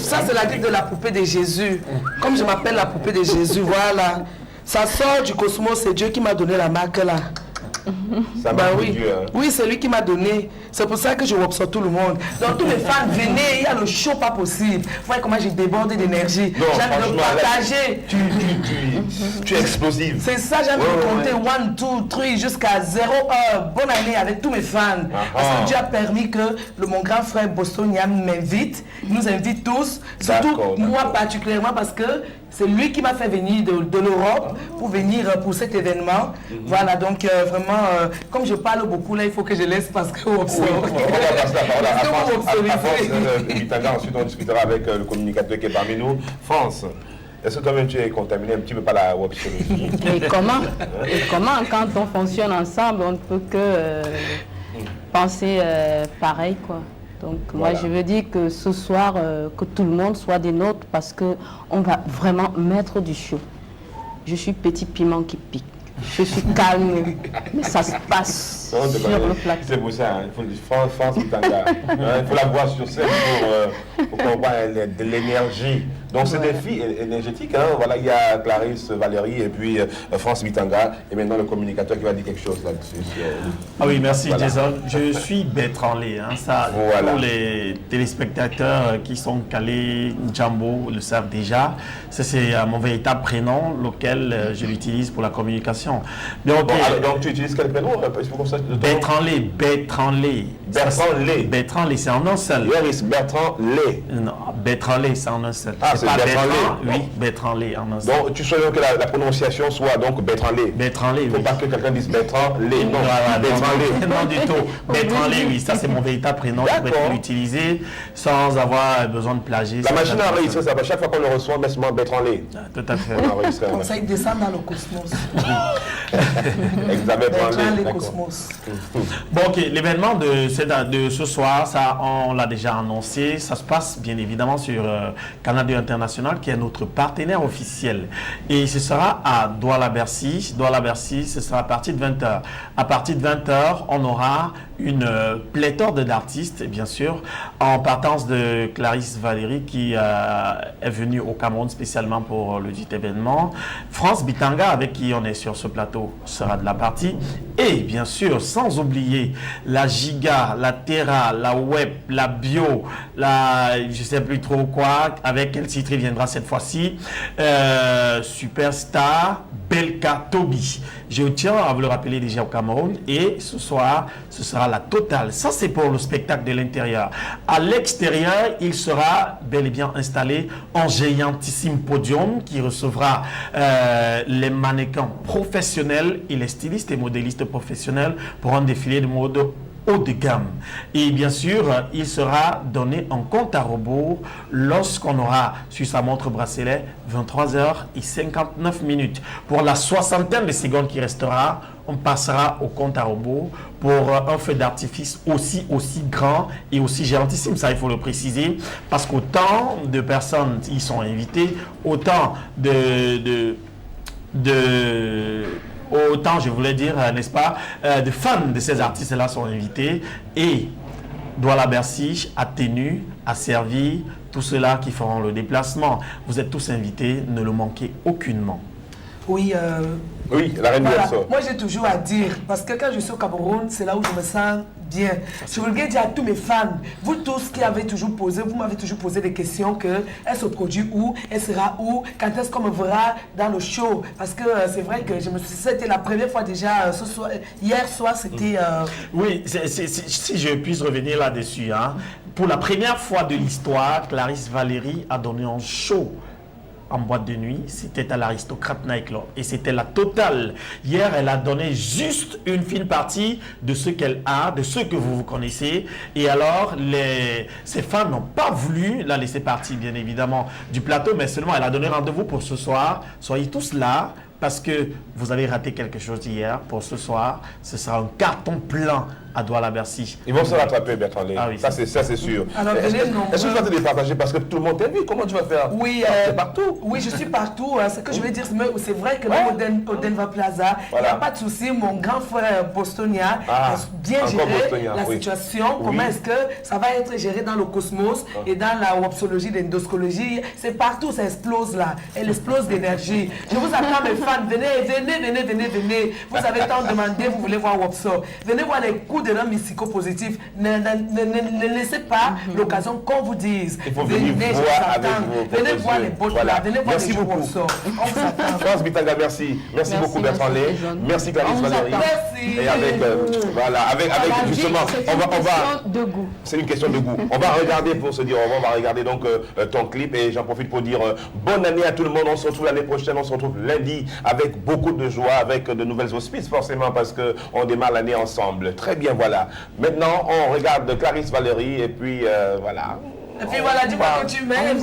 Ça, c'est la tête de la poupée de Jésus. Comme je m'appelle la poupée de Jésus, voilà. Ça sort du cosmos, c'est Dieu qui m'a donné la marque là. Ça Bah oui, Dieu, hein. oui, c'est lui qui m'a donné. C'est pour ça que je sur tout le monde. Donc tous mes fans, venez, il y a le show pas possible. Vous voyez comment j'ai débordé d'énergie. J'aime de partager. Tu es explosive. C'est ça, j'aime de compter 1, 2, 3 jusqu'à 0 heure. Bonne année avec tous mes fans. Parce que Dieu a permis que mon grand frère Bostoniam m'invite. Il nous invite tous. Surtout moi particulièrement parce que c'est lui qui m'a fait venir de l'Europe pour venir pour cet événement. Voilà, donc vraiment, comme je parle beaucoup là, il faut que je laisse parce que vous observez. On va passer la parole à France Bitanga. Ensuite, on discutera avec le communicateur qui est parmi nous. France, est-ce que toi-même tu es contaminé un petit peu par la websologie? Et comment, quand on fonctionne ensemble, on ne peut que penser pareil, quoi. Donc voilà. Moi je veux dire que ce soir, que tout le monde soit des nôtres parce qu'on va vraiment mettre du show. Je suis petit piment qui pique. Je suis calme, mais ça se passe sur le plateau. C'est pour ça, il faut France Bitanga. Il faut la voir sur scène pour qu'on voit de l'énergie. Donc c'est des filles énergétiques. Hein. Voilà, il y a Clarisse, Valérie et puis France Bitanga. Et maintenant le communicateur qui va dire quelque chose là-dessus. Ah oui, merci Jason. Je suis Bertrand-Lé. Hein. Ça, pour les téléspectateurs qui sont calés, Djambo le savent déjà. C'est mon véritable prénom, lequel je l'utilise pour la communication. Donc, donc tu utilises quel prénom? Bertrand-Lé. Bertrand-Lé. Bertrand-Lé. Bertrand-Lé, c'est en un seul. Bertrand-Lé. Non, Bertrand-Lé, c'est en un seul. Ah, c'est Bertrand-Lé. Oui, Bertrand-Lé en un seul. Donc tu souhaites que la prononciation soit donc Bertrand-Lé. Bertrand-Lé, oui. Il ne faut pas que quelqu'un dise Bertrand-Lé. Non, Bertrand-Lé. Non, du tout. Bertrand-Lé, oui, ça c'est mon véritable prénom. Je peux l'utiliser sans avoir besoin de plagier. La machine a enregistré ça. Chaque fois qu'on le reçoit, on met seulement Bertrand-Lé. Tout à fait. Comme ça, il descend dans le cosmos. Examen cosmos. Bon, ok, l'événement de ce soir, ça, on l'a déjà annoncé. Ça se passe bien évidemment sur Canal 2 International, qui est notre partenaire officiel. Et ce sera à Douala-Bercy. Douala-Bercy, ce sera à partir de 20h. À partir de 20h, on aura une pléthore d'artistes, bien sûr, en partance de Clarisse Valérie, qui est venue au Cameroun spécialement pour le dit événement. France Bitanga, avec qui on est sur ce plateau, sera de la partie. Et bien sûr, sans oublier la Giga, la Terra, la Web, la Bio, la je sais plus trop quoi, avec quel titre il viendra cette fois-ci, Superstar, Belka Toby. Je tiens à vous le rappeler déjà au Cameroun. Et ce soir, ce sera la totale. Ça, c'est pour le spectacle de l'intérieur. À l'extérieur, il sera bel et bien installé un géantissime podium qui recevra les mannequins professionnels et les stylistes et modélistes professionnels pour un défilé de mode haut de gamme. Et bien sûr, il sera donné en compte à rebours lorsqu'on aura sur sa montre bracelet 23h59. Pour la soixantaine de secondes qui restera, on passera au compte à rebours pour un feu d'artifice aussi grand et aussi géantissime. Ça, il faut le préciser, parce qu'autant de personnes y sont invitées, autant autant, je voulais dire, n'est-ce pas, de fans de ces artistes-là sont invités. Et Douala-Bercy a tenu, a servi tous ceux-là qui feront le déplacement. Vous êtes tous invités, ne le manquez aucunement. Oui, oui, la reine voilà. Moi, j'ai toujours à dire, parce que quand je suis au Cameroun, c'est là où je me sens bien. Je voulais dire à tous mes fans, vous tous qui avez toujours posé, vous m'avez toujours posé des questions que elle se produit où, elle sera où, quand est-ce qu'on me verra dans le show. Parce que c'est vrai que c'était la première fois déjà, ce soir, hier soir, c'était... Oui, si je puisse revenir là-dessus, hein, pour la première fois de l'histoire, Clarisse Valérie a donné un show en boîte de nuit, c'était à l'Aristocrate Nightclub et c'était la totale. Hier, elle a donné juste une fine partie de ce qu'elle a, de ce que vous connaissez. Et alors, ses fans n'ont pas voulu la laisser partir, bien évidemment, du plateau, mais seulement elle a donné rendez-vous pour ce soir. Soyez tous là, parce que vous avez raté quelque chose hier. Pour ce soir, ce sera un carton plein à Douala-Bercy. Ils vont se rattraper, Bertrand Lé. Ah oui, ça, c'est sûr. Alors, Est-ce que tu vas te départager parce que tout le monde t'invite? Comment tu vas faire? Oui, partout. Oui, je suis partout. Ce que je veux dire, c'est vrai que même au Denver Plaza, il n'y a pas de souci. Mon grand frère Bostonia a bien géré la situation. Comment est-ce que ça va être géré dans le cosmos et dans la wopsologie, l'endoscologie? C'est partout, ça explose là. Elle explose d'énergie. Je vous attends, mes fans. Venez. Vous avez tant demandé, vous voulez voir Wopso. Venez voir les coups de l'homme psychopositif. Ne laissez pas l'occasion qu'on vous dise. Il faut venir voir avec vos Venez voir les bottes là. Venez voir merci les beaucoup. France Bitanga, merci. Merci beaucoup, Bertrand Lé. Merci, Clarisse Valérie. Merci. Et avec, voilà, avec justement, c'est une question de goût. On va regarder pour se dire au revoir, on va regarder donc ton clip et j'en profite pour dire bonne année à tout le monde. On se retrouve l'année prochaine, on se retrouve lundi avec beaucoup de joie, avec de nouvelles auspices forcément parce qu'on démarre l'année ensemble. Très bien, voilà. Maintenant, on regarde Clarisse Valérie et puis voilà. Et puis voilà, dis-moi que tu m'aimes.